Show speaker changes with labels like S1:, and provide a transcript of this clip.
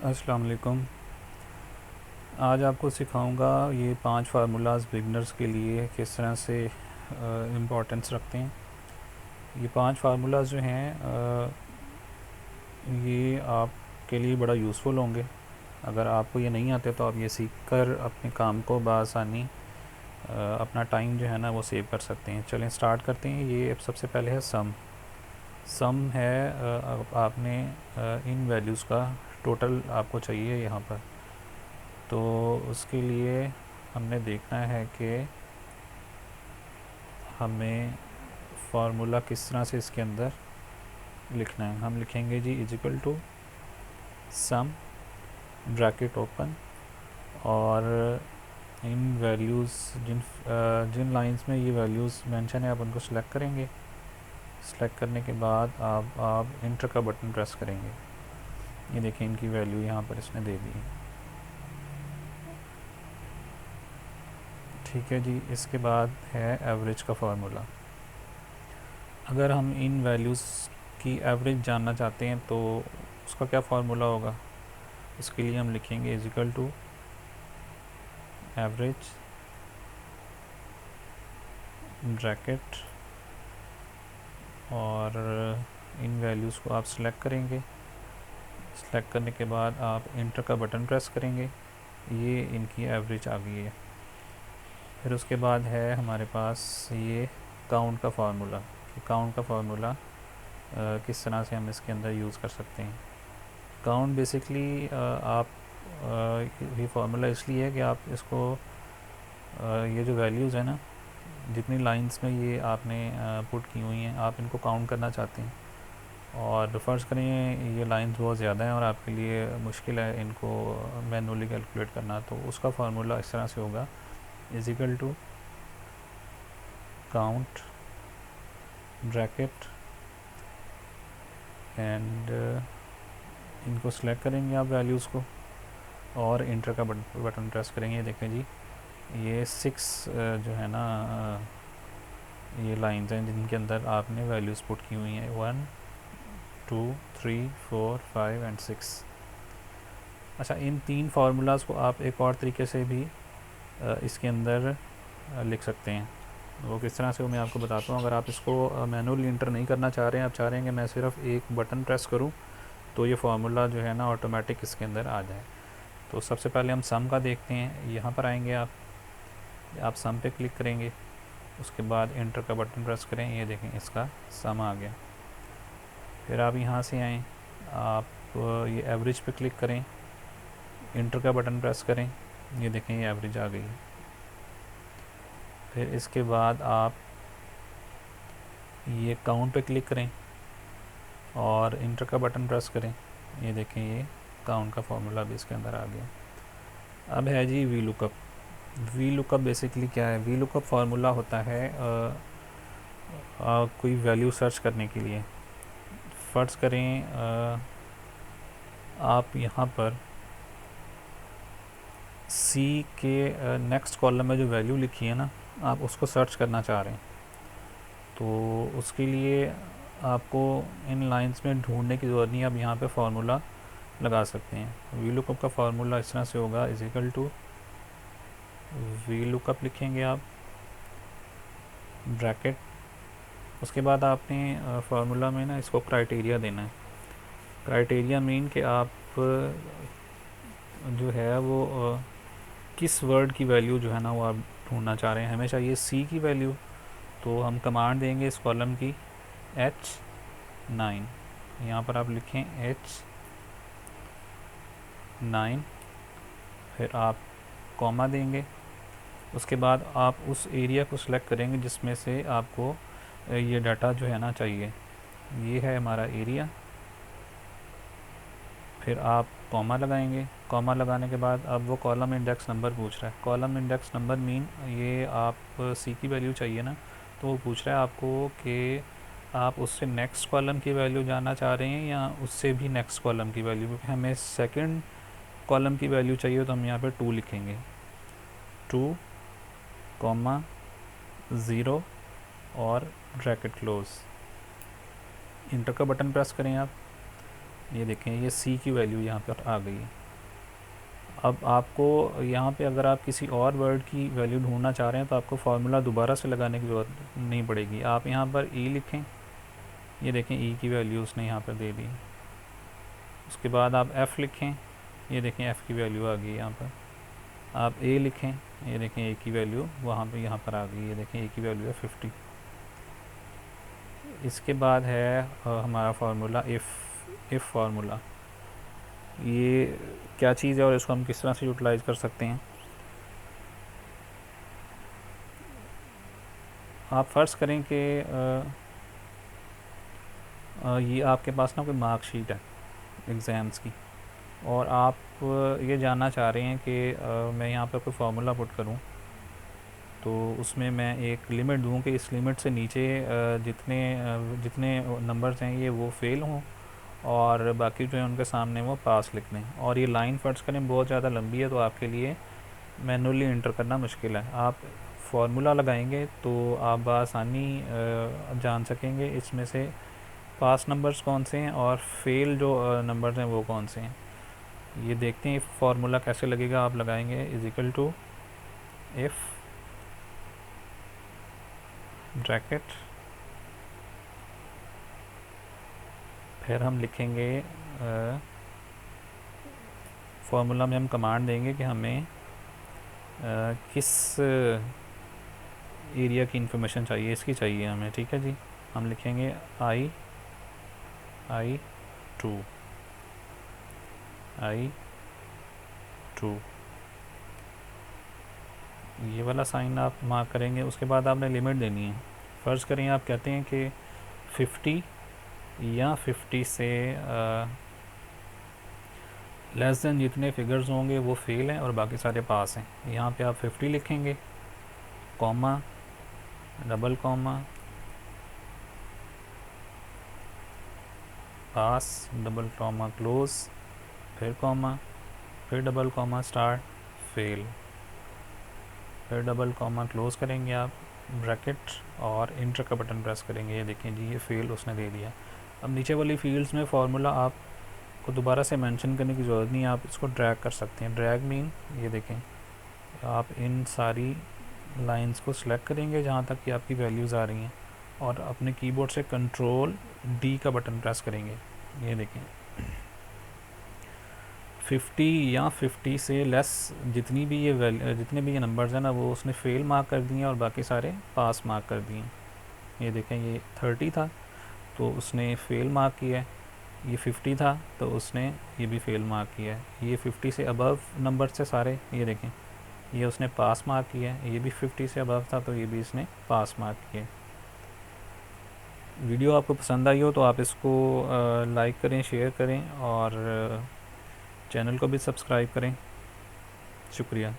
S1: अस्सलाम वालेकुम। आज आपको सिखाऊंगा ये 5 फार्मूलाज बिगनर्स के लिए किस तरह से इम्पोर्टेंस रखते हैं। ये 5 फार्मूलाज जो हैं ये आपके लिए बड़ा यूज़फुल होंगे। अगर आपको ये नहीं आते तो आप ये सीख कर अपने काम को बआसानी अपना टाइम जो है ना वो सेव कर सकते हैं। चलें स्टार्ट करते हैं। ये सबसे पहले है सम। सम है आपने इन वैल्यूज़ का टोटल आपको चाहिए यहाँ पर। तो उसके लिए हमने देखना है कि हमें फार्मूला किस तरह से इसके अंदर लिखना है। हम लिखेंगे G is equal to sum bracket open और इन वैल्यूज़ जिन लाइंस में ये वैल्यूज़ मेंशन है आप उनको सेलेक्ट करेंगे। सेलेक्ट करने के बाद आप इंटर का बटन प्रेस करेंगे। ये देखें इनकी वैल्यू यहाँ पर इसने दे दी है। ठीक है जी। इसके बाद है एवरेज का फार्मूला। अगर हम इन वैल्यूज़ की एवरेज जानना चाहते हैं तो उसका क्या फार्मूला होगा। इसके लिए हम लिखेंगे is equal to average bracket और इन वैल्यूज़ को आप सेलेक्ट करेंगे। सेलेक्ट करने के बाद आप इंटर का बटन प्रेस करेंगे। ये इनकी एवरेज आ गई है। फिर उसके बाद है हमारे पास ये काउंट का फार्मूला। काउंट का फार्मूला किस तरह से हम इसके अंदर यूज़ कर सकते हैं। काउंट बेसिकली आप ये फार्मूला इसलिए है कि आप इसको ये जो वैल्यूज़ है ना जितनी लाइंस में ये आपने पुट की हुई हैं आप इनको काउंट करना चाहते हैं और फ़र्ज़ करें ये लाइंस बहुत ज़्यादा हैं और आपके लिए मुश्किल है इनको मैनुअली कैलकुलेट करना, तो उसका फार्मूला इस तरह से होगा is equal to count bracket and इनको सेलेक्ट करेंगे आप वैल्यूज़ को और इंटर का बटन प्रेस करेंगे। देखें जी ये 6 जो है ना ये लाइंस हैं जिनके अंदर आपने वैल्यूज़ पुट की हुई हैं 1 2 3 4 5 एंड 6। अच्छा, इन 3 फार्मूलाज़ को आप एक और तरीके से भी इसके अंदर लिख सकते हैं। वो किस तरह से वो मैं आपको बताता हूँ। अगर आप इसको मैनुअली इंटर नहीं करना चाह रहे हैं, आप चाह रहे हैं कि मैं सिर्फ एक बटन प्रेस करूँ तो ये फार्मूला जो है ना ऑटोमेटिक इसके अंदर आ जाए। तो सबसे पहले हम सम का देखते हैं। यहाँ पर आएंगे आप सम पे क्लिक करेंगे। उसके बाद इंटर का बटन प्रेस करें। ये देखें इसका सम आ गया। फिर आप यहाँ से आएँ, आप ये एवरेज पे क्लिक करें, इंटर का बटन प्रेस करें। ये देखें ये एवरेज आ गई। फिर इसके बाद आप ये काउंट पे क्लिक करें और इंटर का बटन प्रेस करें। ये देखें ये काउंट का फार्मूला भी इसके अंदर आ गया। अब है जी V lookup. V lookup basically क्या है। वी लुकअप फार्मूला होता है कोई वैल्यू सर्च करने के लिए। फ़र्ज़ करें आप यहाँ पर सी के नेक्स्ट कॉलम में जो वैल्यू लिखी है ना आप उसको सर्च करना चाह रहे हैं, तो उसके लिए आपको इन लाइंस में ढूंढने की ज़रूरत नहीं है। आप यहाँ पे फार्मूला लगा सकते हैं। वी लुकअप का फार्मूला इस तरह से होगा is equal to V lookup लिखेंगे आप ब्रैकेट। उसके बाद आपने फार्मूला में ना इसको क्राइटेरिया देना है। क्राइटेरिया मीन कि आप जो है वो किस वर्ड की वैल्यू जो है ना वो आप ढूंढना चाह रहे हैं। हमें चाहिए सी की वैल्यू, तो हम कमांड देंगे इस कॉलम की H9। यहाँ पर आप लिखें H9, फिर आप कॉमा देंगे। उसके बाद आप उस एरिया को सिलेक्ट करेंगे जिसमें से आपको ये डाटा जो है ना चाहिए। ये है हमारा एरिया। फिर आप कॉमा लगाएंगे। कॉमा लगाने के बाद अब वो कॉलम इंडेक्स नंबर पूछ रहा है। कॉलम इंडेक्स नंबर मीन ये आप सी की वैल्यू चाहिए ना, तो वो पूछ रहा है आपको कि आप उससे नेक्स्ट कॉलम की वैल्यू जानना चाह रहे हैं या उससे भी नेक्स्ट कॉलम की वैल्यू। हमें सेकंड कॉलम की वैल्यू चाहिए तो हम यहाँ पे 2 लिखेंगे। 2 कॉमा 0 और ब्रैकेट क्लोज। इंटर का बटन प्रेस करें आप। ये देखें ये सी की वैल्यू यहाँ पर आ गई है। अब आपको यहाँ पे अगर आप किसी और वर्ड की वैल्यू ढूंढना चाह रहे हैं तो आपको फार्मूला दोबारा से लगाने की ज़रूरत नहीं पड़ेगी। आप यहाँ पर ई लिखें, ये देखें ई की वैल्यू उसने यहाँ पर दे दी। उसके बाद आप एफ़ लिखें, ये देखें एफ़ की वैल्यू आ गई यहाँ पर। आप ए लिखें, ये देखें ए की वैल्यू वहाँ पे यहाँ पर आ गई, ये देखें ए की वैल्यू है 50। इसके बाद है हमारा फार्मूला इफ़ फार्मूला। ये क्या चीज़ है और इसको हम किस तरह से यूटिलाइज़ कर सकते हैं। आप फ़र्ज़ करें कि ये आपके पास ना कोई मार्कशीट है एग्ज़ाम्स की, और आप ये जानना चाह रहे हैं कि मैं यहाँ पर कोई फार्मूला पुट करूँ तो उसमें मैं एक लिमिट दूँ कि इस लिमिट से नीचे जितने नंबर्स हैं ये वो फ़ेल हों और बाकी जो है उनके सामने वो पास लिख लें। और ये लाइन फ़र्ज़ करें बहुत ज़्यादा लंबी है तो आपके लिए मैनुअली इंटर करना मुश्किल है। आप फार्मूला लगाएंगे तो आप आसानी जान सकेंगे इसमें से पास नंबर्स कौन से हैं और फेल जो नंबर्स हैं वो कौन से हैं। ये देखते हैं फार्मूला कैसे लगेगा। आप लगाएंगे is equal to if bracket, फिर हम लिखेंगे फार्मूला में हम कमांड देंगे कि हमें किस एरिया की इंफॉर्मेशन चाहिए, इसकी चाहिए हमें, ठीक है जी। हम लिखेंगे I2 ये वाला साइन आप मार्क करेंगे। उसके बाद आपने लिमिट देनी है। फ़र्ज़ करें आप कहते हैं कि 50 या 50 से लेस देन जितने फिगर्स होंगे वो फेल हैं और बाकी सारे पास हैं। यहाँ पे आप 50 लिखेंगे, कॉमा, डबल कॉमा, पास, डबल कॉमा क्लोज, फिर कॉमा, फिर डबल कॉमा स्टार्ट, फेल, फिर डबल कॉमा क्लोज करेंगे आप ब्रैकेट और इंटर का बटन प्रेस करेंगे। ये देखें जी ये फेल उसने दे दिया। अब नीचे वाली फील्ड्स में फार्मूला आपको दोबारा से मेंशन करने की ज़रूरत नहीं है, आप इसको ड्रैग कर सकते हैं। ड्रैग मीन ये देखें आप इन सारी लाइंस को सिलेक्ट करेंगे जहाँ तक कि आपकी वैल्यूज़ आ रही हैं और अपने कीबोर्ड से कंट्रोल डी का बटन प्रेस करेंगे। ये देखें 50 या 50 से लेस जितने भी ये नंबर्स हैं ना वो उसने फेल मार्क कर दिए और बाकी सारे पास मार्क कर दिए। ये देखें ये 30 था तो उसने फेल मार्क किया है, ये 50 था तो उसने ये भी फेल मार्क किया है। ये 50 से अबव नंबर से सारे ये देखें ये उसने पास मार्क किया है। ये भी 50 से अबव था तो ये भी इसने पास मार्क किया। वीडियो आपको पसंद आई हो तो आप इसको लाइक करें, शेयर करें और चैनल को भी सब्सक्राइब करें। शुक्रिया।